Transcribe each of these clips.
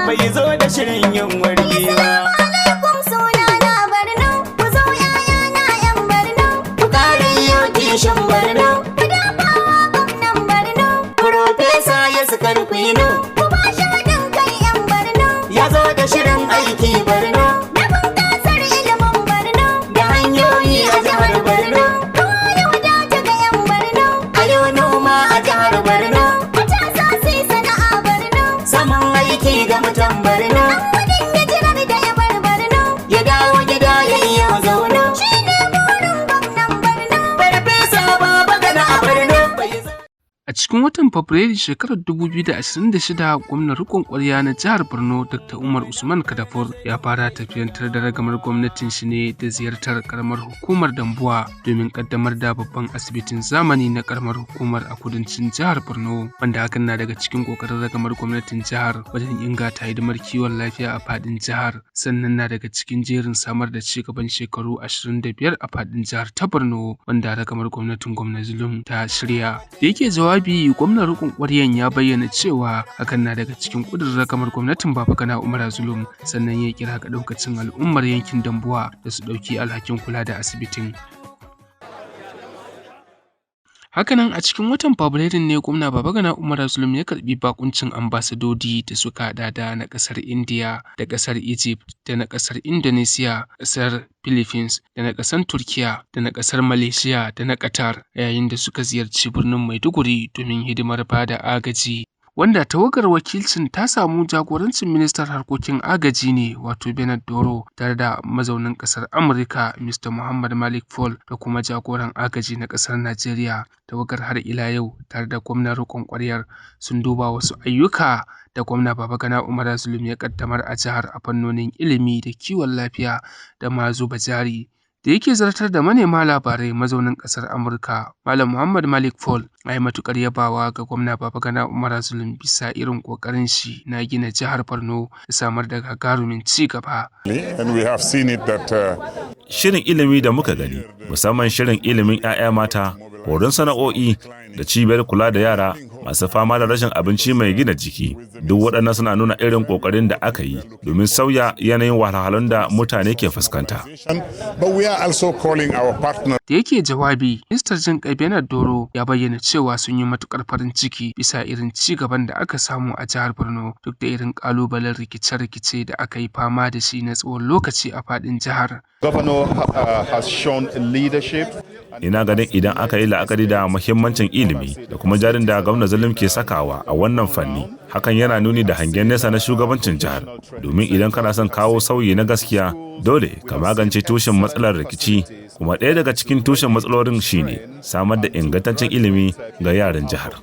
bai zo da shirin yin wargewa. Shan barno, ku dafawa gwamnan barno, Profesa ya sukar kwino, ku ba shi haɗin kai 'yan barno, ya zo da shirin aiki barno, na bunƙasar ilimin barno, da hanyoyi a jihar barno, kowa ya wadata ga 'yan barno, a yau noma a jihar barno, matasa su yi sana'a barno, saman aiki ga mutan barno, an gudun ya jirar da ya bar barno, ya dawo gida ya iya zaune. A cikin watan Fabrairu shekarar 2026, gwamnan riƙon ƙwarya na jihar Borno Dr. Umar Usman Kadafur ya fara tafiyantar da ragamar gwamnatin shi ne da ziyartar karamar hukumar Dambuwa domin kaddamar da babban asibitin zamani na karamar hukumar a kudancin jihar Borno, wanda hakan na daga cikin kokarin ragamar gwamnatin jihar wajen inganta hidimar kiwon lafiya a fadin jihar, sannan na daga cikin jerin samar da ci gaban shekaru 25 a fadin jihar ta Borno, wanda ragamar gwamnatin gwamna Zulum ta shirya. Da yake jawabi, gwamnan rikon ƙwaryan ya bayyana cewa hakan na daga cikin ƙudurin ragamar gwamnatin Babagana Umara Zulum, sannan ya kira ga ɗaukacin al'ummar yankin Dambuwa da su ɗauki alhakin kula da asibitin. Hakanan a cikin watan Fabrairun ne gwamna Babagana Umara Zulum ya karbi bakuncin ambasadodi da suka hada da na kasar India da kasar Egypt da na kasar Indonesia, kasar Philippines da na kasar Turkiya da na kasar Malaysia da na Qatar, yayin da suka ziyarci birnin Maiduguri domin hidimar bada agaji. Wanda tawagar wakilcin ta samu jagorancin ministan harkokin agaji ne wato Bernard Doro, tare da mazaunin kasar Amurka Mr. Muhammad Malik Fall da kuma jagoran agaji na kasar Najeriya. Tawagar har ila yau tare da gwamnan riƙon ƙwaryar sun duba wasu ayyuka da gwamna Babagana Umara Zulum ya kaddamar a jihar a fannonin ilimi da kiwon lafiya da ma zuba jari. Da yake zartar da manema labarai, mazaunin ƙasar Amurka Malam Muhammad Malik Fall ya yi matuƙar yabawa ga gwamna Babagana Umara Zulum bisa irin ƙoƙarin shi na gina jihar Borno da samar da gagarumin ci gaba. Shirin ilimi da muka gani, musamman shirin ilimin 'ya'ya mata, horon sana'o'i da cibiyar kula da yara masu fama da rashin abinci mai gina jiki, duk waɗannan suna nuna irin ƙoƙarin da aka yi domin sauya yanayin wahalhalun da mutane ke fuskanta. Da yake jawabi, Mr. Jinƙai Bernard Doro ya bayyana cewa sun yi matuƙar farin ciki bisa irin ci gaban da aka samu a jihar Borno, duk da irin ƙalubalen rikice-rikice da aka yi fama da shi na tsawon lokaci a faɗin jihar. Ina ganin idan aka yi la'akari da muhimmancin ilimi da kuma jarin da gwamna Zulum ke sakawa a wannan fanni, hakan yana nuni da hangen nesa na shugabancin jihar, domin idan kana son kawo sauyi na gaskiya dole ka magance tushen matsalar rikici, kuma ɗaya daga cikin tushen matsalolin shine samar da ingantaccen ilimi ga yaran jihar.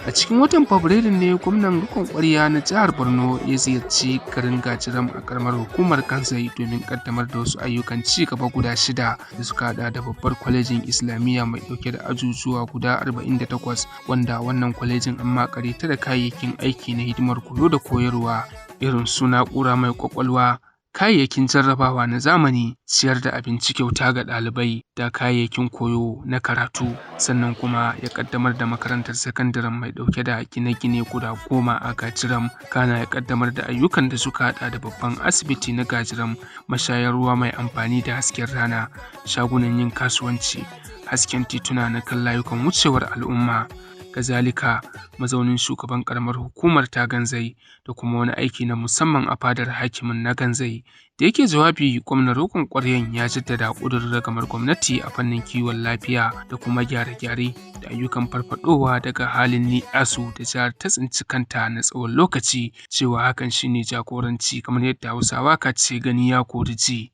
A cikin watan Fabrairu ne gwamnan rikon ƙwarya na jihar Borno ya ziyarci garin Gajiram a karamar hukumar Kanzai domin kaddamar da wasu ayyukan ci gaba guda 6 da suka hada da babbar kwalejin Islamiyya mai dauke da ajujuwa guda 48, wanda wannan kwalejin an makare ta da kayayyakin aiki na hidimar koyo da koyarwa irin su na'ura mai kwakwalwa, kayayyakin jarrabawa na zamani, ciyar da abinci kyauta ga ɗalibai da kayayyakin koyo na karatu. Sannan kuma ya kaddamar da makarantar sakandaren mai ɗauke da gine-gine guda 10 a Gajiram. Kana ya kaddamar da ayyukan da suka hada da babban asibiti na Gajiram, mashayar ruwa mai amfani da hasken rana, shagunan yin kasuwanci, hasken tituna na kan layukan wucewar al'umma. Kazalika mazaunin shugaban karamar hukumar ta Ganzai da kuma wani aiki na musamman a fadar hakimin na Ganzai. Da yake jawabi, gwamnan roƙon ƙwaryan ya jaddada ƙudurin ragamar gwamnati a fannin kiwon lafiya da kuma gyare-gyare da ayyukan farfadowa daga halin ni'asu da jihar ta tsinci kanta na tsawon lokaci, cewa hakan shine jagoranci kamar yadda Hausawa ka ce gani ya kori ji.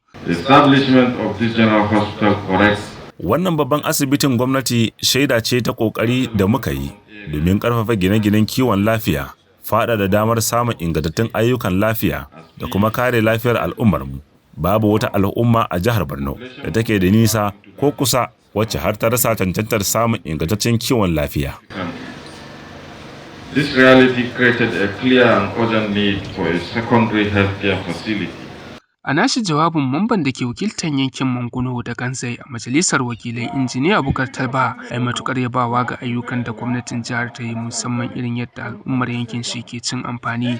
Wannan babban asibitin gwamnati shaida ce ta ƙoƙari da muka yi domin ƙarfafa gine-ginen kiwon lafiya, faɗaɗa damar samun ingantattun ayyukan lafiya da kuma kare lafiyar al'ummarmu. Babu wata al'umma a jihar Borno da take da nisa ko kusa wacce har ta rasa cancantar samun ingantaccen kiwon lafiya. This reality created a clear and urgent need for a secondary healthcare facility. A nashi jawabin, mamban da ke wakiltar yankin Manguno da Ganzai a majalisar wakilai, injiniya Bukar Talba, ya matukar yabawa ga ayyukan da gwamnatin jihar ta yi, musamman irin yadda al'ummar yankin shi ke cin amfani.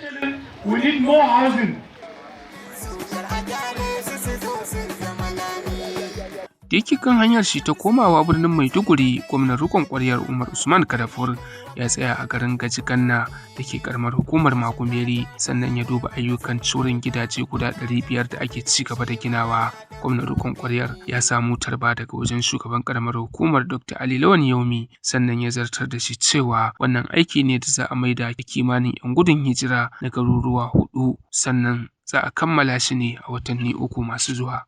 Da yake kan hanyar shi ta komawa birnin Maiduguri, gwamnan rikon ƙwaryar Umar Usman Kadafur ya tsaya a garin Gajiganna da ke karamar hukumar Makumeri, sannan ya duba ayyukan curin gidaje guda 500 da ake ci gaba da ginawa. Gwamnan rikon ƙwaryar ya samu tarba daga wajen shugaban karamar hukumar Dr. Ali Lawan Yaumi, sannan ya zartar da shi cewa wannan aiki ne da za a maida kimanin 'yan gudun hijira na garuruwa 4, sannan za a kammala shi ne a watanni 3 masu zuwa.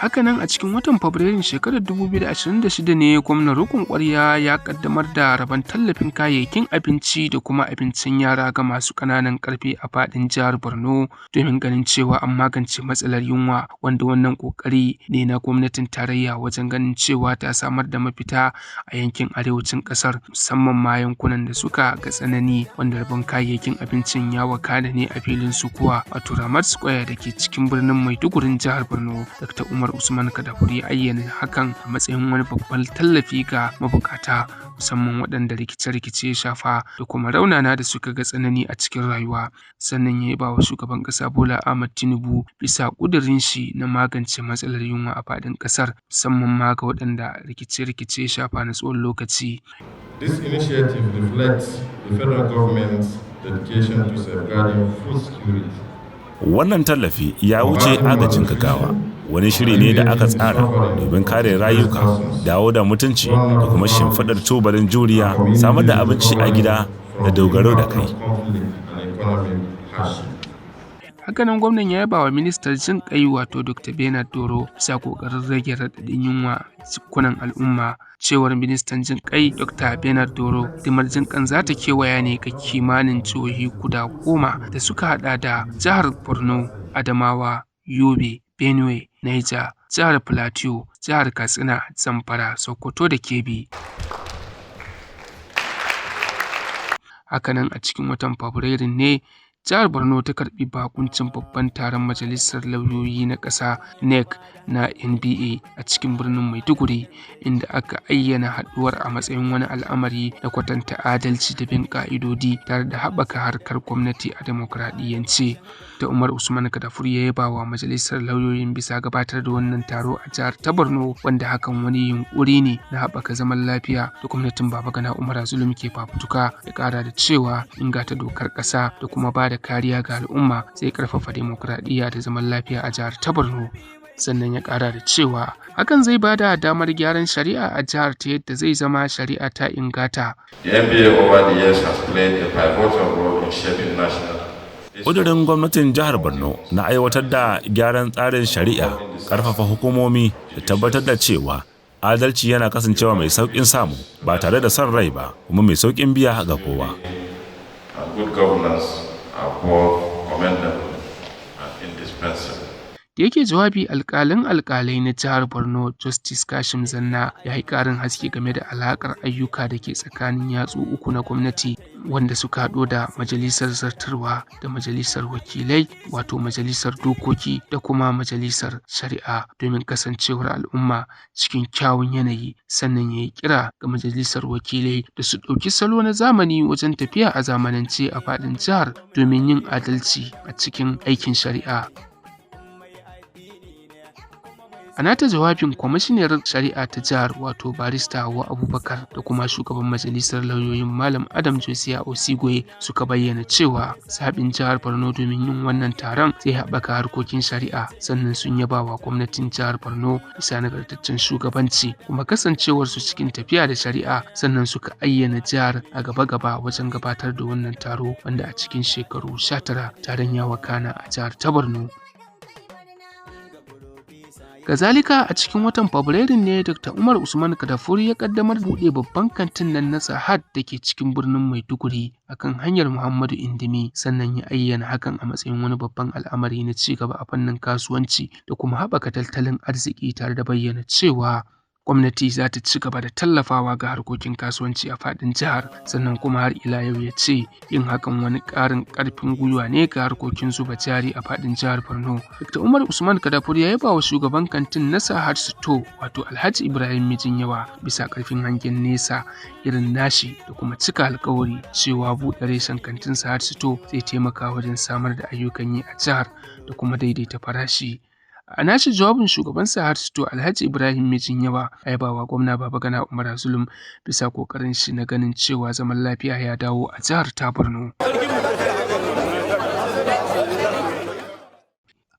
Hakanan a cikin watan Fabrairun shekarar 2026 ne gwamnan rikon ƙwarya ya kaddamar da rabon tallafin kayayyakin abinci da kuma abincin yara ga masu ƙananan ƙarfi a faɗin jihar Borno, domin ganin cewa an magance matsalar yunwa, wanda wannan ƙoƙari ne na gwamnatin tarayya wajen ganin cewa ta samar da mafita a yankin arewacin ƙasar, musamman ma yankunan da suka ga tsanani, wanda rabon kayayyakin abincin ya wakana ne a filin sukuwa wato Ramat Square da ke cikin birnin Maidugurin jihar Borno. Dr. Umar Usman Kadafur ya ayyana hakan a matsayin wani babban tallafi ga mabukata, musamman waɗanda rikice-rikice ya shafa da kuma raunana da suka ga tsanani a cikin rayuwa. Sannan ya ba wa shugaban ƙasa Bola Ahmed Tinubu bisa ƙudurin shi na magance matsalar yunwa a faɗin ƙasar, musamman ma ga waɗanda rikice-rikice ya shafa na tsawon lokaci. This initiative reflects the federal government's dedication to safeguarding food security. Wannan tallafi ya wuce agajin gaggawa, wani shiri ne da aka tsara domin kare rayuka, dawo da mutunci da kuma shimfiɗar tubalin juriya, samar da abinci a gida da dogaro da kai. Hakanan gwamnan ya yaba wa ministan jin ƙai wato Dr. Bernard Doro bisa ƙoƙarin rage raɗaɗin yunwa a cikunan al'umma. Cewar ministan jin ƙai Dr. Bernard Doro, hidimar jin ƙan za ta kewaya ne ga kimanin jihohi guda 10 da suka haɗa da jihar Borno, Adamawa, Yobe, Benue, Niger, jihar Plateau, jihar Katsina, Zamfara, Sokoto da Kebbi. Hakanan a cikin watan Fabrairu ne jihar Borno ta karbi bakuncin babban taron majalisar lauyoyi na ƙasa NEC na NBA a cikin birnin Maiduguri, inda aka ayyana haɗuwar a matsayin wani al'amari da kwatanta adalci da bin ƙa'idodi tare da haɓaka harkar gwamnati a demokradiyyance. Da Umar Usman Kadafur ya yaba wa majalisar lauyoyin bisa gabatar da wannan taro a jihar ta Borno, wanda hakan wani yunkuri ne na haɓaka zaman lafiya da gwamnatin Babagana Umara Zulum ke fafutuka. Ya ƙara da cewa inganta dokar ƙasa da kuma ba da kariya ga al'umma zai ƙarfafa demokradiyya da zaman lafiya a jihar ta Borno. Sannan ya ƙara da cewa hakan zai bada damar gyaran shari'a a jihar ta yadda zai zama shari'a ta ingata. The NBA over the years has played a pivotal role in shaping national. Ƙudurin gwamnatin jihar Borno na aiwatar da gyaran tsarin shari'a, ƙarfafa hukumomi da tabbatar da cewa adalci yana kasancewa mai sauƙin samu ba tare da son rai ba, kuma mai sauƙin biya ga kowa. And good governance are both commendable and indispensable. Da yake jawabi, alƙalai na jihar Borno Justice Kashim Zanna ya yi ƙarin haske game da alaƙar ayyuka da ke tsakanin yatsu uku na gwamnati, wanda suka haɗo da majalisar zartarwa da majalisar wakilai wato majalisar dokoki da kuma majalisar shari'a, domin kasancewar al'umma cikin kyawun yanayi. Sannan ya yi kira ga majalisar wakilai da su ɗauki salo na zamani wajen tafiya a zamanance a faɗin jihar domin yin adalci a cikin aikin shari'a. A nata jawabin, kwamishiniyar shari'a ta jihar wato barista Hauwa Abubakar da kuma shugaban majalisar lauyoyin Malam Adam Josiah Osigwe suka bayyana cewa zaɓin jihar Borno domin yin wannan taron zai haɓaka harkokin shari'a. Sannan sun yaba wa gwamnatin jihar Borno bisa nagartaccen shugabanci kuma kasancewarsu cikin tafiya da shari'a. Sannan suka ayyana jihar a gaba-gaba wajen gabatar da wannan taro, wanda a cikin shekaru 19 taron ya wakana a jihar ta Borno. Kazalika a cikin watan Fabrairu ne Dr. Umar Usman Kadafur ya kaddamar buɗe babban kantin nan na Sahad da ke cikin birnin Maiduguri akan hanyar Muhammadu Indimi. Sannan ya ayyana hakan a matsayin wani babban al'amari na ci gaba a fannin kasuwanci da kuma haɓaka tattalin arziki, tare da bayyana cewa gwamnati za ta ci gaba da tallafawa ga harkokin kasuwanci a faɗin jihar, sannan kuma har ila yau ya ce yin hakan wani ƙarin ƙarfin gwiwa ne ga harkokin zuba jari a faɗin jihar Borno. Dr. Umar Usman Kadafur ya yaba wa shugaban kantin na Sahar Sito wato Alhaji Ibrahim Mijinyawa bisa ƙarfin hangen nesa irin nashi da kuma cika alkawari cewa buɗe reshen kantin Sahar Sito zai taimaka wajen samar da ayyukan yi a jihar da kuma daidaita farashi. A nashi jawabin shugaban Sahar Sito Alhaji Ibrahim Mijinyawa ya yabawa gwamna Babagana Umara Zulum bisa kokarin shi na ganin cewa zaman lafiya ya dawo a jihar ta Borno.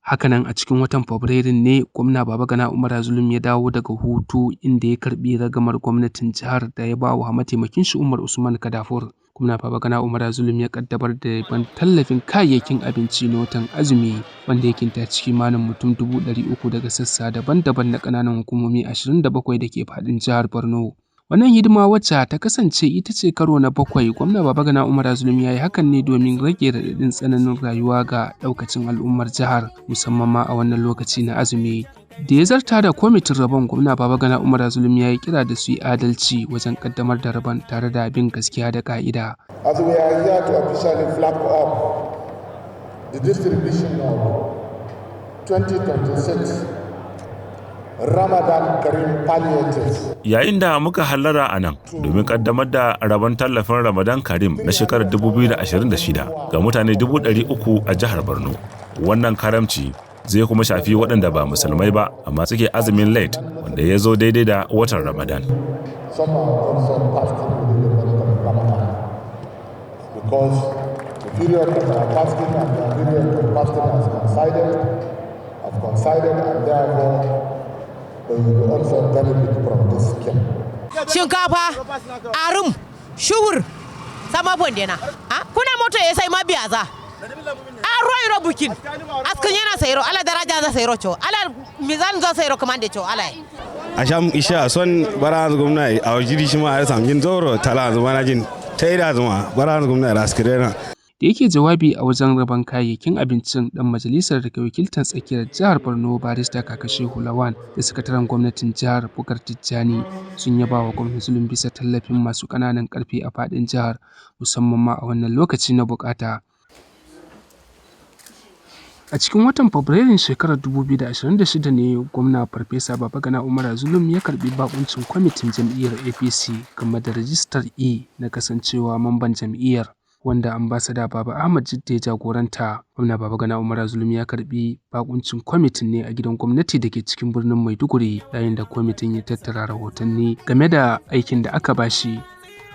Hakanan a cikin watan Fabrairun ne gwamna Babagana Umara Zulum ya dawo daga hutu inda ya karbi ragamar gwamnatin jihar da ya bawa mataimakin shi Umar Usman Kadafur. Gwamna Babagana Umara Zulum ya kaddamar da ban tallafin kayayyakin abinci na watan azumi wanda ya kinta kimanin mutum 300 daga sassa daban-daban na ƙananan hukumomi 27 da ke faɗin jihar Borno. Wannan hidima wacce ta kasance ita ce karo na 7 gwamna Babagana Umara Zulum ya yi hakan ne domin rage raɗaɗin tsananin rayuwa ga ɗaukacin al'ummar jihar musamman ma a wannan lokaci na azumi. Da ya zarta da kwamitin rabon gwamna Babagana Umara Zulum ya yi kira da su yi adalci wajen kaddamar da rabon tare da bin gaskiya da ka'ida. As we are here to officially flag off the distribution of 2026 Ramadan Karim palliatives. Yayin da muka hallara a nan domin kaddamar da rabon tallafin Ramadan Karim na shekarar 2026 ga mutane 300,000 a jihar Borno. Wannan karamci zai kuma shafi waɗanda ba musulmai ba amma suke azumin lait wanda ya zo daidai da watan Ramadan. Because the period that they are fasting and the period of fasting has coincided and therefore they will also benefit from this scheme. Shinkafa, arum, shuhur, sama bondena. Kuna moto ya sai mabiyaza. Aro bukin. Askan yana sayro, ala daraja za sayro cho, ala mizan za sayro kamande cho, ala. Asham isha son baran gwamnati a wajiri shi ma a samjin zoro tala zuma jin taida zuma baran gwamnati raskirena. Da yake jawabi a wajen rabon kayayyakin abincin dan majalisar da ke wakiltar tsakiyar jihar Borno barista Kakashe Hulawan da sakataren gwamnatin jihar Bukar Tijjani sun yaba wa gwamnatin Zulum bisa tallafin masu ƙananan ƙarfi a faɗin jihar musamman ma a wannan lokaci na bukata. A cikin watan Fabrairun shekarar 2026 ne gwamna Farfesa Babagana Umara Zulum ya karbi bakuncin kwamitin jam'iyyar APC game da rajistar E na kasancewa mamban jam'iyyar wanda ambasada Baba Ahmad Jidde jagoranta. Gwamna Babagana Umara Zulum ya karbi bakuncin kwamitin ne a gidan gwamnati da ke cikin birnin Maiduguri yayin da kwamitin ya tattara rahotanni game da aikin da aka bashi.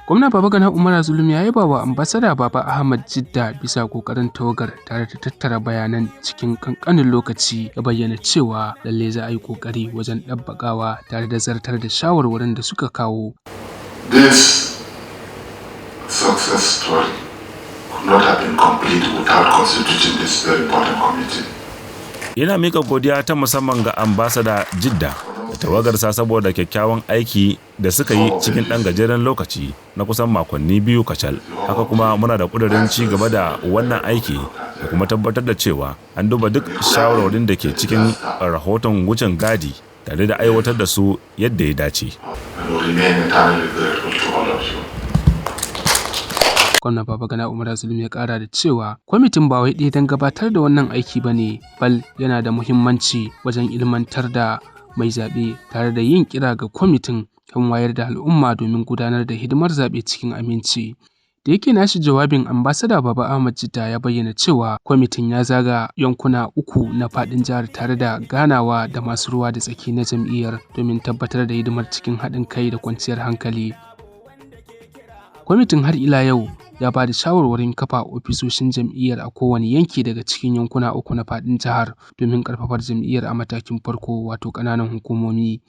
Gwamna Babagana Umara Zulum ya yaba wa ambasada Baba Ahmad Jidda bisa kokarin tawagar tare da tattara bayanan cikin kankanin lokaci ya bayyana cewa lalle za a yi kokari wajen ɗabbakawa tare da zartar da shawarwarin da suka kawo. This success story could not have been complete without constituting this very important committee. Ina mika godiya ta musamman ga ambasada Jidda da tawagarsa saboda kyakkyawan aiki da suka yi cikin ɗan gajeren lokaci na kusan makonni 2 kacal. Haka kuma muna da ƙudurin ci gaba da wannan aiki da kuma tabbatar da cewa an duba duk shawarwarin da ke cikin rahoton wucin gadi tare da aiwatar da su yadda ya dace. Gwamna Babagana Umara Zulum ya ƙara da cewa kwamitin ba wai ɗaya don gabatar da wannan aiki ba ne, bal yana da muhimmanci wajen ilmantar da mai zaɓe tare da yin kira ga kwamitin kan wayar da al'umma domin gudanar da hidimar zaɓe cikin aminci. Da yake nashi jawabin ambasada Baba Ahmad Jidda ya bayyana cewa kwamitin ya zaga yankuna 3 na faɗin jihar tare da ganawa da masu ruwa da tsaki na jam'iyyar domin tabbatar da hidimar cikin haɗin kai da kwanciyar hankali. Kwamitin har ila yau ya ba da shawarwarin kafa ofisoshin jam'iyyar a kowane yanki daga cikin yankuna 3 na faɗin jihar domin ƙarfafar jam'iyyar a matakin farko wato ƙananan hukumomi.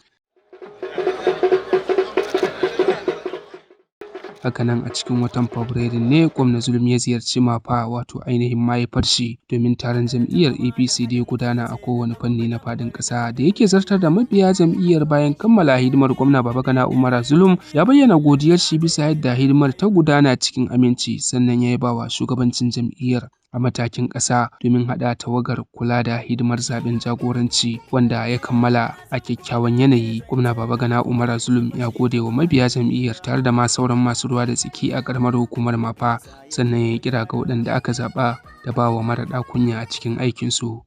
Hakanan a cikin watan Fabrairu ne gwamna Zulum ya ziyarci Mafa wato ainihin mahaifar shi domin taron jam'iyyar APC da ya gudana a kowane fanni na fadin ƙasa da yake zartar da mabiya jam'iyyar bayan kammala hidimar gwamna Babagana Umara Zulum ya bayyana godiyar shi bisa yadda hidimar ta gudana cikin aminci sannan ya yaba wa shugabancin jam'iyyar a matakin ƙasa domin haɗa tawagar kula da hidimar zaɓen jagoranci wanda ya kammala a kyakkyawan yanayi. Gwamna Babagana Umara Zulum ya gode wa mabiya jam'iyyar tare da ma sauran masu ruwa da tsaki a ƙaramar hukumar Mafa, sannan ya kira ga waɗanda aka zaɓa da ba wa maraɗa kunya a cikin aikinsu.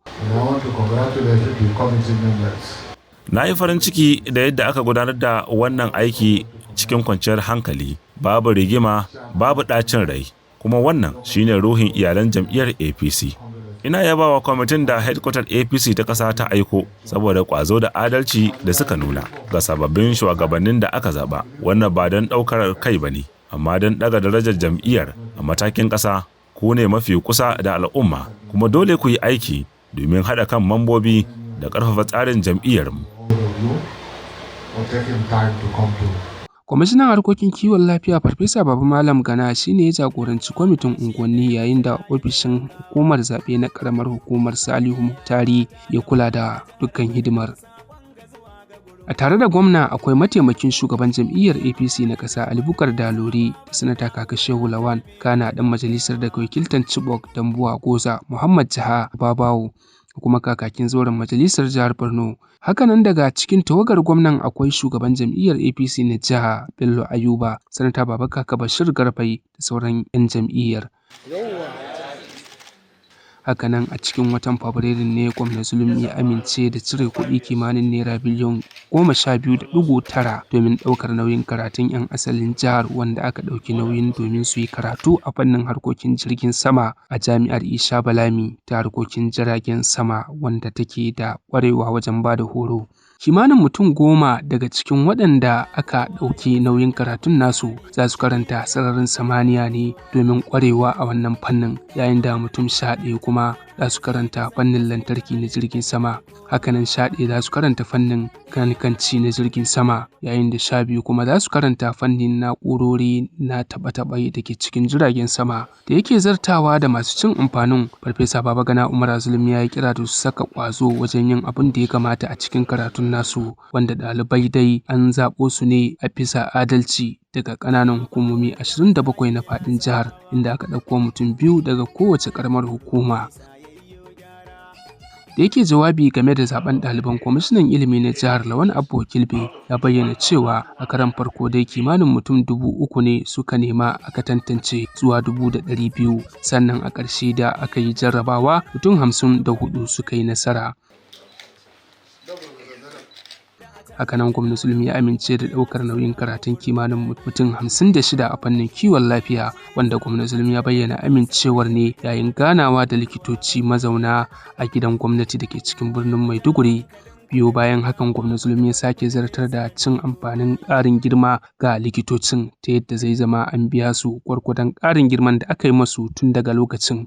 Na yi farin ciki da yadda aka gudanar da wannan aiki cikin kwanciyar hankali, babu rigima, babu ɗacin rai, kuma wannan shine ruhin iyalan jam'iyyar APC. Ina yabawa kwamitin da headquarter APC ta ƙasa ta aiko saboda ƙwazo da adalci da suka nuna ga sababbin shugabannin da aka zaɓa. Wannan ba don ɗaukar kai ba ne, amma don ɗaga darajar jam'iyyar a matakin ƙasa. Ku ne mafi kusa da al'umma, kuma dole ku yi aiki domin haɗa kan mambobi da ƙarfafa tsarin jam'iyyarmu. Kwamishinan harkokin kiwon lafiya Farfesa Babagana shi ne ya jagoranci kwamitin unguwanni yayin da ofishin hukumar zaɓe na ƙaramar hukumar Salihu Muktari ya kula da dukkan hidimar. A tare da gwamna akwai mataimakin shugaban jam'iyyar APC na ƙasa Alibukar Dalori da sanata Kaka Shehu Lawan, kana ɗan majalisar da wakiltar Chibok Dambuwa Goza Muhammad Jaha Babawo, kuma kakakin zauren majalisar jihar Borno. Hakanan daga cikin tawagar gwamnan akwai shugaban jam'iyyar APC na jiha Bello Ayuba, sanata Baba Kaka Bashir Garbai da sauran 'yan jam'iyyar. Hakanan a cikin watan Fabrairu ne gwamna Zulum ya amince da cire kuɗi kimanin naira biliyan 12.9 domin ɗaukar nauyin karatun 'yan asalin jihar wanda aka ɗauki nauyin domin su yi karatu a fannin harkokin jirgin sama a jami'ar Isha Balami ta harkokin jiragen sama wanda take da ƙwarewa wajen ba da horo. Kimanin mutum 10 daga cikin waɗanda aka ɗauki nauyin karatun nasu za su karanta sararin samaniya ne domin ƙwarewa a wannan fannin, yayin da mutum 11 kuma za su karanta fannin lantarki na jirgin sama. Hakanan 11 za su karanta fannin kanikanci na jirgin sama, yayin da 12 kuma za su karanta fannin na'urori na taɓe-taɓe da ke cikin jiragen sama. Da yake zartawa da masu cin amfanin, Farfesa Babagana Umara Zulum ya yi kira da su saka ƙwazo wajen yin abin da ya kamata a cikin karatun nasu, wanda ɗalibai dai an zaɓo su ne a bisa adalci daga ƙananan hukumomi 27 na faɗin jihar, inda aka ɗauko mutum 2 daga kowace ƙaramar hukuma. Da yake jawabi game da zaben ɗaliban, kwamishinan ilimi na jihar Lawan Abbo Kilbe ya bayyana cewa a karan farko dai kimanin mutum 3,000 ne suka nema aka tantance zuwa 200,000, sannan a ƙarshe da aka yi jarrabawa mutum 54 suka yi nasara. Hakanan gwamna Zulum ya amince da ɗaukar nauyin karatun kimanin mutum 56 a fannin kiwon lafiya, wanda gwamna Zulum ya bayyana amincewar ne yayin ganawa da likitoci mazauna a gidan gwamnati da ke cikin birnin Maiduguri. Biyo bayan hakan gwamna Zulum ya sake zartar da cin amfanin ƙarin girma ga likitocin ta yadda zai zama an biya su gwargwadon ƙarin girman da aka yi masu tun daga lokacin.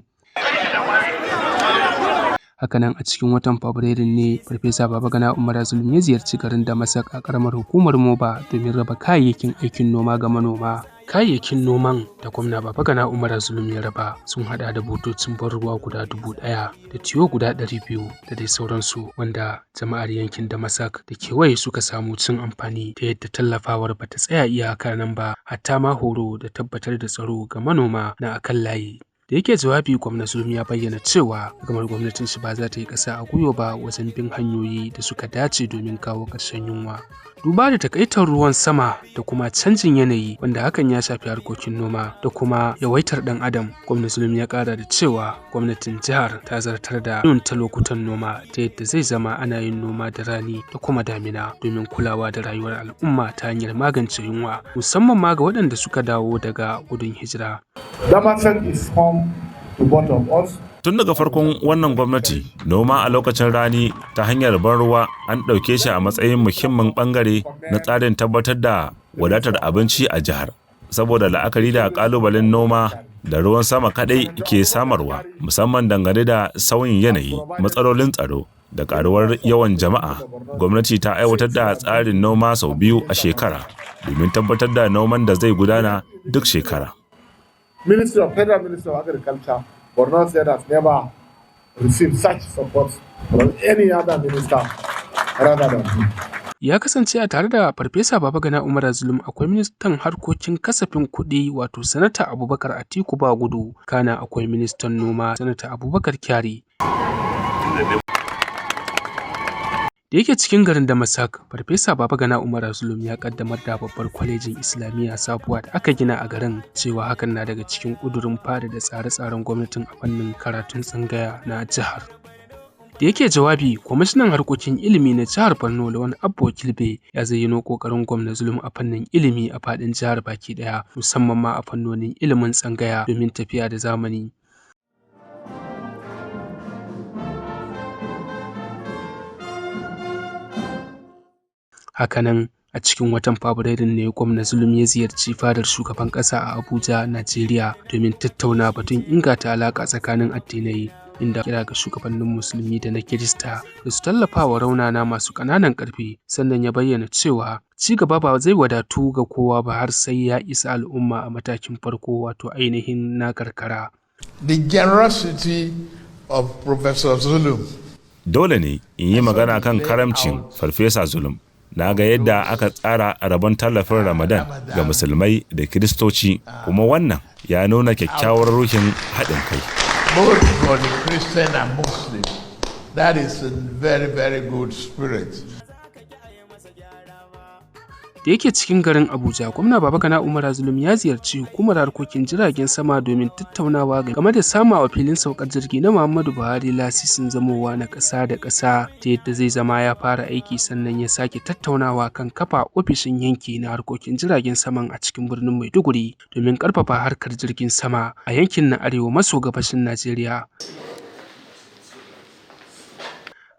Hakanan a cikin watan Fabrairu ne Farfesa Babagana Umara Zulum ya ziyarci garin Damasak a ƙaramar hukumar Moba domin raba kayayyakin aikin noma ga manoma. Kayayyakin noman da gwamna Babagana Umara Zulum ya raba sun haɗa da butocin ban ruwa guda 1,000 da tiyo guda 200 da dai sauransu, wanda jama'ar yankin Damasak da kewaye suka samu cin amfani ta yadda tallafawar ba ta tsaya iyaka nan ba, hatta ma horo da tabbatar da tsaro ga manoma na akan layi. Da yake jawabi, gwamna Zulum ya bayyana cewa gamar gwamnatin shi ba za ta yi ƙasa a gwiwa ba wajen bin hanyoyi da suka dace domin kawo ƙarshen yunwa. Duba da takaitar ruwan sama da kuma canjin yanayi wanda hakan ya shafi harkokin noma da kuma yawaitar ɗan adam, gwamna Zulum ya ƙara da cewa gwamnatin jihar ta zartar da yin ta lokutan noma ta yadda zai zama ana yin noma da rani da kuma damina domin kulawa da rayuwar al'umma ta hanyar magance yunwa, musamman ma ga waɗanda suka dawo daga gudun hijira. Damasak is home to both of us. Tun daga farkon wannan gwamnati, noma a lokacin rani ta hanyar ban ruwa an ɗauke shi a matsayin muhimmin ɓangare na tsarin tabbatar da wadatar abinci a jihar. Saboda la'akari da ƙalubalen noma da ruwan sama kaɗai ke samarwa, musamman dangane da sauyin yanayi, matsalolin tsaro da ƙaruwar yawan jama'a, gwamnati ta aiwatar da tsarin noma sau 2 a shekara domin tabbatar da noman da zai gudana duk shekara. Federal Ministry of Agriculture, Borno State has never received such support from any other minister rather than him. ya kasance a tare da Farfesa Babagana Umara Zulum akwai ministan harkokin kasafin kuɗi wato Sanata Abubakar Atiku Bagudu, kana akwai ministan noma Sanata Abubakar Kyari. Da yake cikin garin Damasak, Farfesa Babagana Umara Zulum ya kaddamar da babbar kwalejin Islamiyya sabuwa da aka gina a garin, cewa hakan na daga cikin ƙudurin fada da tsare-tsaren gwamnatin a fannin karatun tsangaya na jihar. Da yake jawabi, kwamishinan harkokin ilimi na jihar Borno Lawan Abba Kilbe ya zayyano kokarin gwamna Zulum a fannin ilimi a fadin jihar baki daya, musamman ma a fannonin ilimin tsangaya domin tafiya da zamani. Hakanan a cikin watan Fabrairu ne gwamna Zulum ya ziyarci fadar shugaban ƙasa a Abuja, Najeriya domin tattauna batun inganta alaƙa tsakanin addinai, inda kira ga shugabannin musulmi da na Kirista da su tallafa wa raunana masu ƙananan ƙarfi, sannan ya bayyana cewa ci gaba ba zai wadatu ga kowa ba har sai ya isa al'umma a matakin farko, wato ainihin na karkara. The generosity of Professor Zulum. Dole ne in yi magana kan karamcin Farfesa Zulum. Na ga yadda aka tsara rabon tallafin Ramadan ga musulmai da Kiristoci, kuma wannan ya nuna kyakkyawar ruhin haɗin kai. Both for the Christian and Muslim. That is a very, very good spirit. Da yake cikin garin Abuja, gwamna Babagana Umara Zulum ya ziyarci hukumar harkokin jiragen sama domin tattaunawa game da samawa filin saukar jirgi na Muhammadu Buhari lasisin zamowa na ƙasa da ƙasa, ta yadda zai zama ya fara aiki, sannan ya sake tattaunawa kan kafa ofishin yanki na harkokin jiragen saman a cikin birnin Maiduguri domin ƙarfafa harkar jirgin sama a yankin na arewa maso gabashin Najeriya.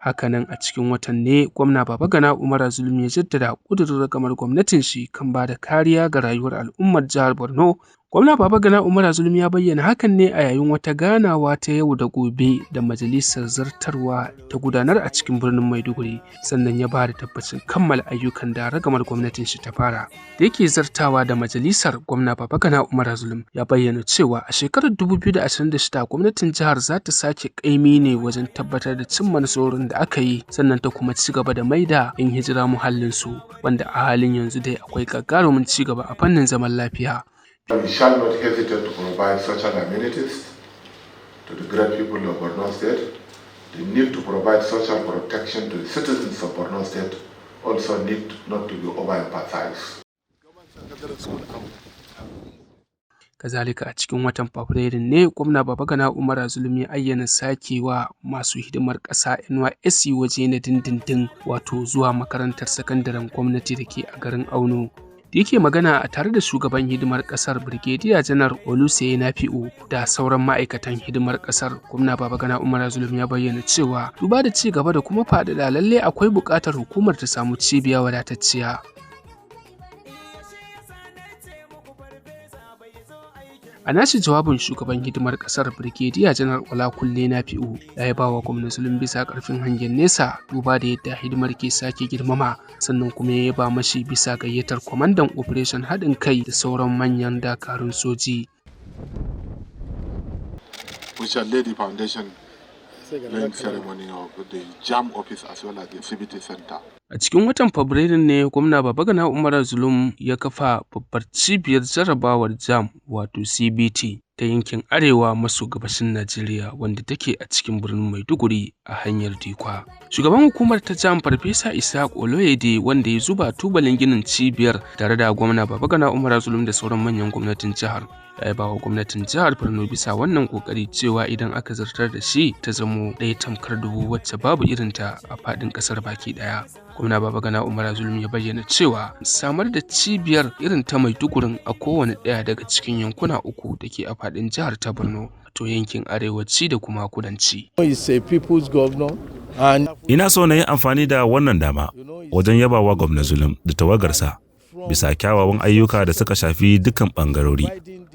Hakanan a cikin watan ne gwamna Babagana Umara Zulum ya jaddada ƙudurin ragamar gwamnatin shi kan ba da kariya ga rayuwar al'ummar jihar Borno. Gwamna Babagana Umara Zulum ya bayyana hakan ne a yayin wata ganawa ta yau da gobe da majalisar zartarwa ta gudanar a cikin birnin Maiduguri, sannan ya ba da tabbacin kammala ayyukan da ragamar gwamnatin shi ta fara. Da yake zartawa da majalisar, gwamna Babagana Umara Zulum ya bayyana cewa a shekarar 2026 gwamnatin jihar za ta sake kaimi ne wajen tabbatar da cimma nasarorin da aka yi, sannan ta kuma ci gaba da maida 'yan hijira muhallinsu, wanda a halin yanzu dai akwai gagarumin ci gaba a fannin zaman lafiya. We shall not hesitate to provide social amenities to the great people of Borno State. The need to provide social protection to the citizens of Borno State also need not to be overemphasized. Kazalika a cikin watan Fabrairu ne gwamna Babagana Umara Zulum ya ayyana sakewa masu hidimar ƙasa NYSC waje na dindindin, wato zuwa makarantar sakandaren gwamnati da ke a garin Auno. Da yake magana a tare da shugaban hidimar ƙasar Brigadier Janar Oluseye Nafi'u da sauran ma'aikatan hidimar ƙasar, gwamna Babagana Umara Zulum ya bayyana cewa duba da ci gaba da kuma faɗaɗa, lalle akwai buƙatar hukumar ta samu cibiya wadatacciya. A nashi jawabin, shugaban hidimar kasar Brigadier Janar Olakunle Nafi'u ya ba wa gwamna Zulum bisa karfin hangen nesa, duba da yadda hidimar ke sake girmama, sannan kuma ya ba mashi bisa gayyatar kwamandan operation haɗin kai da sauran manyan dakarun soji. We shall lay the foundation laying ceremony of the JAM office as well as the CBT center. A cikin watan Fabrairu ne gwamna Babagana Umara Zulum ya kafa babbar cibiyar jarrabawar JAM wato CBT ta yankin arewa maso gabashin Najeriya, wanda take a cikin birnin Maiduguri a hanyar Dikwa. Shugaban hukumar ta JAM Farfesa Ishaq Oloyede, wanda ya zuba tubalin ginin cibiyar tare da gwamna Babagana Umara Zulum da sauran manyan gwamnatin jihar, ya ba wa gwamnatin jihar Borno bisa wannan kokari cewa idan aka zartar da shi ta zamo ɗaya tamkar dubu wacce babu irinta a faɗin ƙasar baki ɗaya. Gwamna Babagana Umara Zulum ya bayyana cewa samar da cibiyar irin ta Maidugurin a kowane ɗaya daga cikin yankuna uku da ke a faɗin jihar ta Borno, to yankin arewaci da kuma kudanci. Ina so na yi amfani da wannan dama wajen yabawa gwamna Zulum da tawagarsa bisa kyawawan ayyuka da suka shafi dukkan ɓangarori,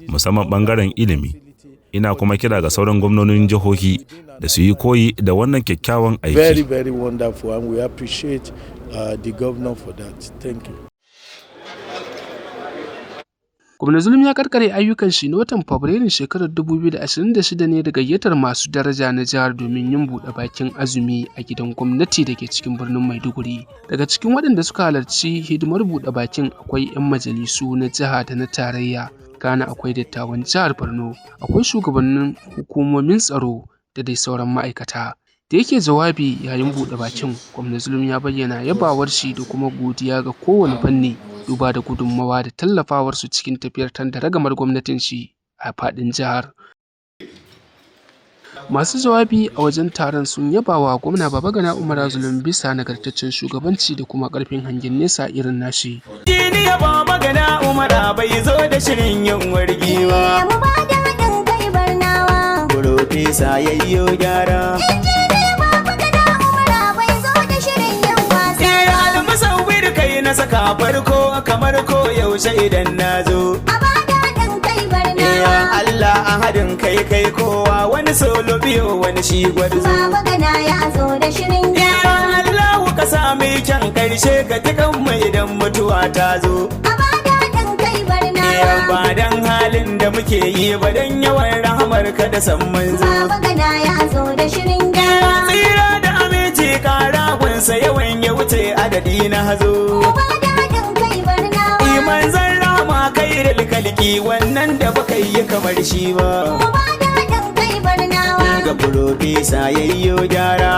musamman ɓangaren ilimi. Ina kuma kira ga sauran gwamnonin jihohi da su yi koyi da wannan kyakkyawan aiki. Very, very wonderful, and we appreciate the governor for that. Thank you. Gwamna Zulum ya karkare ayyukan shi na watan Fabrairun shekarar 2026 ne da gayyatar masu daraja na jihar domin yin buɗe bakin azumi a gidan gwamnati da ke cikin birnin Maiduguri. Daga cikin waɗanda suka halarci hidimar buɗe bakin akwai 'yan majalisu na jiha da na tarayya, kana akwai dattawan jihar Borno, akwai shugabannin hukumomin tsaro da dai sauran ma'aikata. Da yake jawabi yayin buɗe bakin, Gwamna Zulum ya bayyana yabawar shi da kuma godiya ga kowane fanni duba da gudunmawa da tallafawarsu cikin tafiyar da ragamar gwamnatin shi a faɗin jihar. Masu jawabi a wajen taron sun yabawa gwamna Babagana Umara Zulum bisa nagartaccen shugabanci da kuma ƙarfin hangen nesa irin nashi. Jiniya Babagana Umara bai zo da shirin yin wargi ba. Mu ba da haɗin kai Barnawa. Profesa yayyo gyara. Jiniya Babagana Umara bai zo da shirin yin wasa. Almusawwir kai na saka farko kamar ko yaushe idan na zo. Allah a haɗin kai kowa wani solo biyo wani shi gwarzo. Babagana ya zo da shirin gyara. Allahu ka sami kyan karshe ka tikan mai idan mutuwa ta zo. A bada haɗin kai Barnawa. Ba dan halin da muke yi ba dan yawan rahamar ka da san manzo. Babagana ya zo da shirin gyara. Tsira da aminci kara gunsa yawan ya wuce adadi na hazo. Bada haɗin kai Barnawa. Manzan rama kai da kalki wannan da baka yi kamar shi ba. Mu ba da haɗin kai Barnawa. Ga Profesa yayyo gyara.